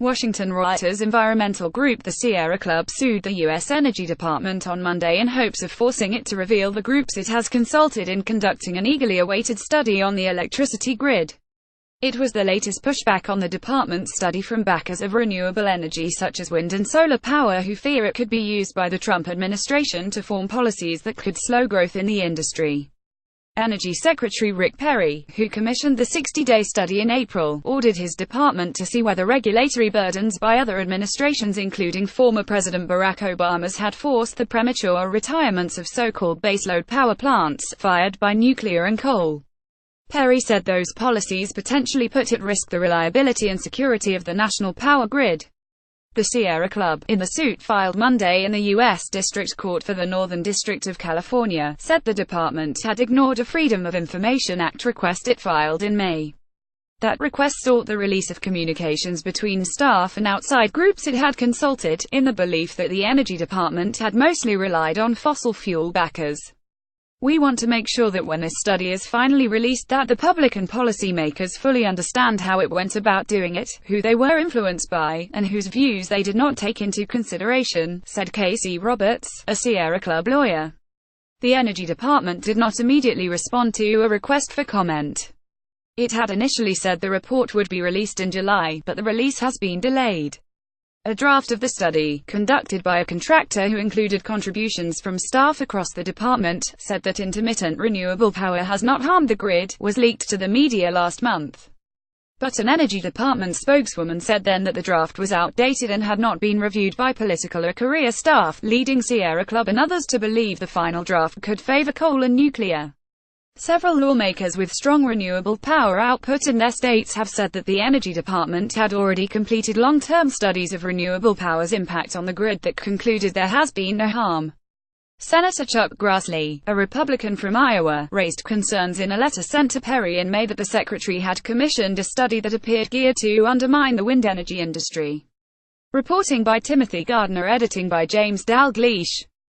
Washington Reuters environmental group the Sierra Club sued the U.S. Energy Department on Monday in hopes of forcing it to reveal the groups it has consulted in conducting an eagerly awaited study on the electricity grid. It was the latest pushback on the department's study from backers of renewable energy such as wind and solar power, who fear it could be used by the Trump administration to form policies that could slow growth in the industry. Energy Secretary Rick Perry, who commissioned the 60-day study in April, ordered his department to see whether regulatory burdens by other administrations, including former President Barack Obama's, had forced the premature retirements of so-called baseload power plants, fired by nuclear and coal. Perry said those policies potentially put at risk the reliability and security of the national power grid. The Sierra Club, in the suit filed Monday in the U.S. District Court for the Northern District of California, said the department had ignored a Freedom of Information Act request it filed in May. That request sought the release of communications between staff and outside groups it had consulted, in the belief that the Energy Department had mostly relied on fossil fuel backers. "We want to make sure that when this study is finally released that the public and policymakers fully understand how it went about doing it, who they were influenced by, and whose views they did not take into consideration," said Casey Roberts, a Sierra Club lawyer. The Energy Department did not immediately respond to a request for comment. It had initially said the report would be released in July, but the release has been delayed. A draft of the study, conducted by a contractor who included contributions from staff across the department, said that intermittent renewable power has not harmed the grid, was leaked to the media last month. But an Energy Department spokeswoman said then that the draft was outdated and had not been reviewed by political or career staff, leading Sierra Club and others to believe the final draft could favor coal and nuclear. Several lawmakers with strong renewable power output in their states have said that the Energy Department had already completed long-term studies of renewable power's impact on the grid that concluded there has been no harm. Senator Chuck Grassley, a Republican from Iowa, raised concerns in a letter sent to Perry in May that the secretary had commissioned a study that appeared geared to undermine the wind energy industry. Reporting by Timothy Gardner, editing by James Dalgleish.